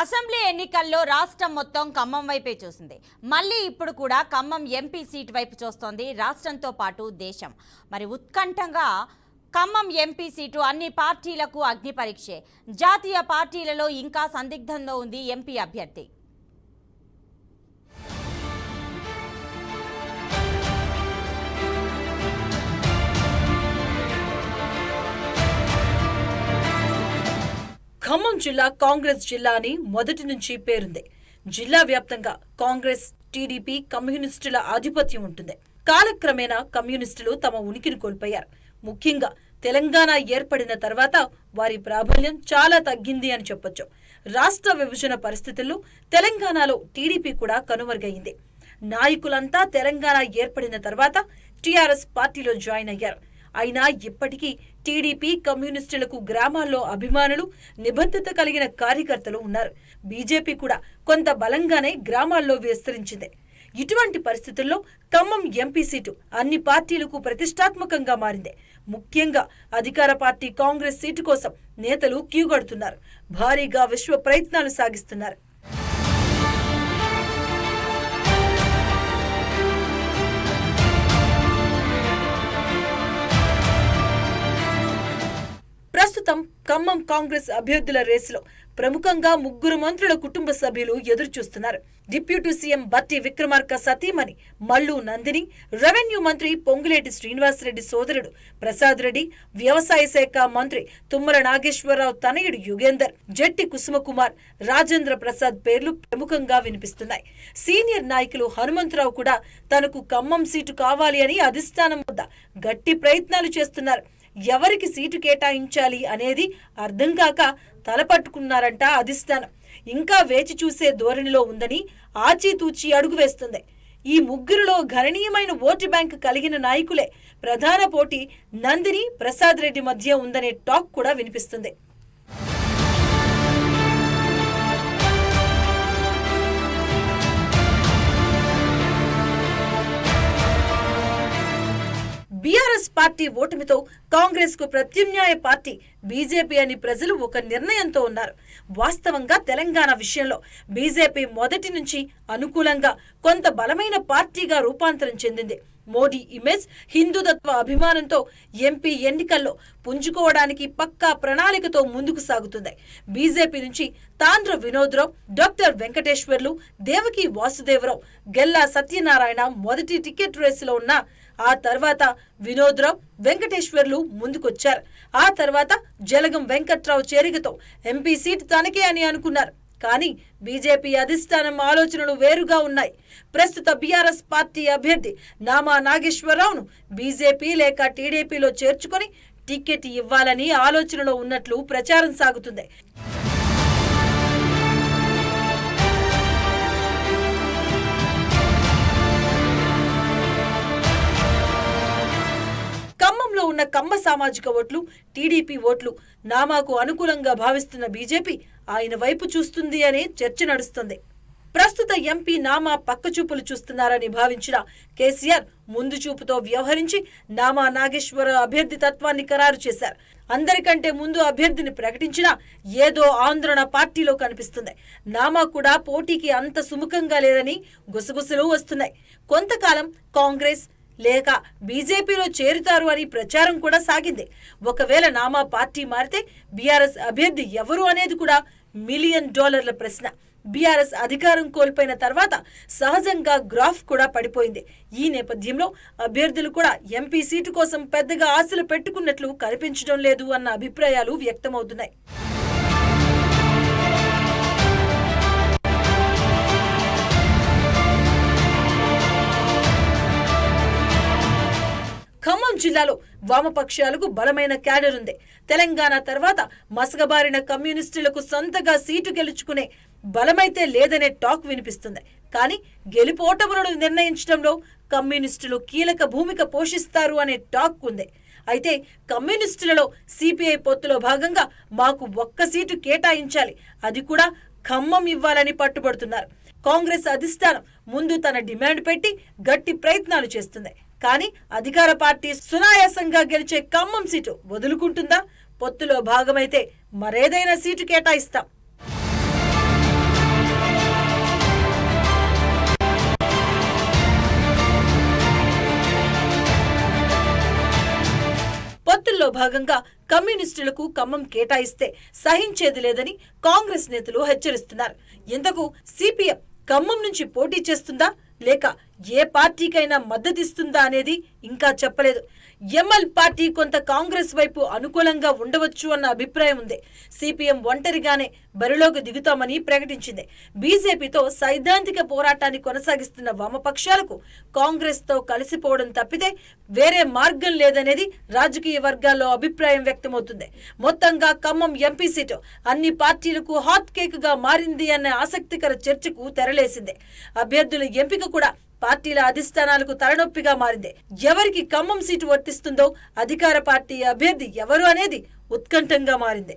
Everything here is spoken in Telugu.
అసెంబ్లీ ఎన్నికల్లో రాష్ట్రం మొత్తం ఖమ్మం వైపే చూసింది. మళ్ళీ ఇప్పుడు కూడా ఖమ్మం ఎంపీ సీట్ వైపు చూస్తోంది రాష్ట్రంతో పాటు దేశం. మరి ఉత్కంఠంగా ఖమ్మం ఎంపీ సీటు అన్ని పార్టీలకు అగ్ని పరీక్షే. జాతీయ పార్టీలలో ఇంకా సందిగ్ధంలో ఉంది ఎంపీ అభ్యర్థి. ఖమ్మం జిల్లా కాంగ్రెస్ జిల్లా అని మొదటి నుంచి పేరుంది. జిల్లా వ్యాప్తంగా కాంగ్రెస్, టీడీపీ, కమ్యూనిస్టుల ఆధిపత్యం ఉంటుంది. కాలక్రమేణా కమ్యూనిస్టులు తమ ఉనికిని కోల్పోయారు. ముఖ్యంగా తెలంగాణ ఏర్పడిన తర్వాత వారి ప్రాబల్యం చాలా తగ్గింది అని చెప్పొచ్చు. రాష్ట్ర విభజన పరిస్థితుల్లో తెలంగాణలో టీడీపీ కూడా కనుమరుగైంది. నాయకులంతా తెలంగాణ ఏర్పడిన తర్వాత టీఆర్ఎస్ పార్టీలో జాయిన్ అయ్యారు. అయినా ఇప్పటికీ టీడీపీ, కమ్యూనిస్టులకు గ్రామాల్లో అభిమానులు, నిబద్ధత కలిగిన కార్యకర్తలు ఉన్నారు. బీజేపీ కూడా కొంత బలంగానే గ్రామాల్లో విస్తరించింది. ఇటువంటి పరిస్థితుల్లో ఖమ్మం ఎంపీ సీటు అన్ని పార్టీలకు ప్రతిష్టాత్మకంగా మారింది. ముఖ్యంగా అధికార పార్టీ కాంగ్రెస్ సీటు కోసం నేతలు క్యూగడుతున్నారు. భారీగా విశ్వ ప్రయత్నాలు సాగిస్తున్నారు. ప్రస్తుతం ఖమ్మం కాంగ్రెస్ అభ్యర్థుల రేసులో ప్రముఖంగా 3 మంత్రుల కుటుంబ సభ్యులు ఎదురుచూస్తున్నారు. డిప్యూటీ సీఎం బట్టి విక్రమార్క సతీమణి మల్లు నందిని, రెవెన్యూ మంత్రి పొంగులేటి శ్రీనివాసరెడ్డి సోదరుడు ప్రసాద్ రెడ్డి, వ్యవసాయ శాఖ మంత్రి తుమ్మల నాగేశ్వరరావు తనయుడు యుగేందర్, జట్టి కుసుమకుమార్, రాజేంద్ర ప్రసాద్ పేర్లు ప్రముఖంగా వినిపిస్తున్నాయి. సీనియర్ నాయకులు హనుమంతరావు కూడా తనకు ఖమ్మం సీటు కావాలి అని అధిష్టానం వద్ద గట్టి ప్రయత్నాలు చేస్తున్నారు. ఎవరికి సీటు కేటాయించాలి అనేది అర్థం కాక తలపట్టుకున్నారంట అధిష్టానం. ఇంకా వేచి చూసే ధోరణిలో ఉందని ఆచితూచి అడుగు వేస్తుంది. ఈ 3లో గణనీయమైన ఓటు బ్యాంక్ కలిగిన నాయకులే ప్రధాన పోటీ నందిని, ప్రసాద్ రెడ్డి మధ్య ఉందనే టాక్ కూడా వినిపిస్తుంది. బీఆర్ఎస్ పార్టీ ఓటమితో కాంగ్రెస్ కు ప్రత్యామ్నాయ పార్టీ బీజేపీ అని ప్రజలు ఒక నిర్ణయంతో ఉన్నారు. వాస్తవంగా తెలంగాణ విషయంలో బీజేపీ మొదటి నుంచి అనుకూలంగా కొంత బలమైన పార్టీగా రూపాంతరం చెందింది. మోడీ ఇమేజ్, హిందూతత్వ అభిమానంతో ఎంపీ ఎన్నికల్లో పుంజుకోవడానికి పక్కా ప్రణాళికతో ముందుకు సాగుతుంది. బీజేపీ నుంచి తాండ్ర వినోద్రావు, డాక్టర్ వెంకటేశ్వర్లు, దేవకి వాసుదేవరావు, గెల్లా సత్యనారాయణ మొదటి టికెట్ రేసులో ఉన్న ఆ తర్వాత వినోద్రావు, వెంకటేశ్వర్లు ముందుకొచ్చారు. ఆ తర్వాత జలగం వెంకట్రావు చేరికతో ఎంపీ సీటు తనకే అని అనుకున్నారు. కానీ బీజేపీ అధిష్టానం ఆలోచనలు వేరుగా ఉన్నాయి. ప్రస్తుత బీఆర్ఎస్ పార్టీ అభ్యర్థి నామా నాగేశ్వరరావును బీజేపీ లేక టీడీపీలో చేర్చుకొని టికెట్ ఇవ్వాలని ఆలోచనలో ఉన్నట్లు ప్రచారం సాగుతుంది. ఖమ్మంలో ఉన్న కమ్మ సామాజిక ఓట్లు, టీడీపీ ఓట్లు నామాకు అనుకూలంగా భావిస్తున్న బీజేపీ ఆయన వైపు చూస్తుంది అనే చర్చ నడుస్తుంది. ప్రస్తుత ఎంపీ నామా పక్కచూపులు చూస్తున్నారని భావించిన కేసీఆర్ ముందు చూపుతో వ్యవహరించి నామా నాగేశ్వర అభ్యర్థి తత్వాన్ని ఖరారు చేశారు. అందరికంటే ముందు అభ్యర్థిని ప్రకటించినా ఏదో ఆందోళన పార్టీలో కనిపిస్తుంది. నామా కూడా పోటీకి అంత సుముఖంగా లేదని గుసగుసలు వస్తున్నాయి. కొంతకాలం కాంగ్రెస్ లేక బీజేపీలో చేరుతారు అని ప్రచారం కూడా సాగింది. ఒకవేళ నామా పార్టీ మారితే బీఆర్ఎస్ అభ్యర్థి ఎవరు అనేది కూడా $1 మిలియన్ ప్రశ్న. బీఆర్ఎస్ అధికారం కోల్పోయిన తర్వాత సహజంగా గ్రాఫ్ కూడా పడిపోయింది. ఈ నేపథ్యంలో అభ్యర్థులు కూడా ఎంపీ సీటు కోసం పెద్దగా ఆశలు పెట్టుకున్నట్లు కనిపించడం లేదు అన్న అభిప్రాయాలు వ్యక్తమవుతున్నాయి. ఖమ్మం జిల్లాలో వామపక్షాలకు బలమైన క్యాడర్ ఉంది. తెలంగాణ తర్వాత మసగబారిన కమ్యూనిస్టులకు సొంతగా సీటు గెలుచుకునే బలమైతే లేదనే టాక్ వినిపిస్తుంది. కానీ గెలుపోటములను నిర్ణయించడంలో కమ్యూనిస్టులు కీలక భూమిక పోషిస్తారు అనే టాక్ ఉంది. అయితే కమ్యూనిస్టులలో సిపిఐ పొత్తులో భాగంగా మాకు 1 సీటు కేటాయించాలి, అది కూడా ఖమ్మం ఇవ్వాలని పట్టుబడుతున్నారు. కాంగ్రెస్ అధిష్టానం ముందు తన డిమాండ్ పెట్టి గట్టి ప్రయత్నాలు చేస్తుంది. కానీ అధికార పార్టీ సునాయాసంగా గెలిచే ఖమ్మం సీటు వదులుకుంటుందా? పొత్తులో భాగమైతే మరేదైనా సీటు కేటాయిస్తాం. భాగంగా కమ్యూనిస్టులకు ఖమ్మం కేటాయిస్తే సహించేది లేదని కాంగ్రెస్ నేతలు హెచ్చరిస్తున్నారు. ఇంతకు సిపిఎం ఖమ్మం నుంచి పోటీ చేస్తుందా లేక ఏ పార్టీకైనా మద్దతిస్తుందా అనేది ఇంకా చెప్పలేదు. ఎంఎల్ పార్టీ కొంత కాంగ్రెస్ వైపు అనుకూలంగా ఉండవచ్చు అన్న అభిప్రాయం ఉంది. సిపిఎం ఒంటరిగానే బరిలోకి దిగుతామని ప్రకటించింది. బీజేపీతో సైద్ధాంతిక పోరాటాన్ని కొనసాగిస్తున్న వామపక్షాలకు కాంగ్రెస్ తో కలిసిపోవడం తప్పితే వేరే మార్గం లేదనేది రాజకీయ వర్గాల్లో అభిప్రాయం వ్యక్తమవుతుంది. మొత్తంగా ఖమ్మం ఎంపీ సీటు అన్ని పార్టీలకు హాట్ కేక్ గా మారింది అన్న ఆసక్తికర చర్చకు తెరలేసింది. అభ్యర్థుల ఎంపిక కూడా పార్టీల అధిష్టానాలకు తలనొప్పిగా మారింది. ఎవరికి ఖమ్మం సీటు వర్తిస్తుందో, అధికార పార్టీ అభ్యర్థి ఎవరు అనేది ఉత్కంఠంగా మారింది.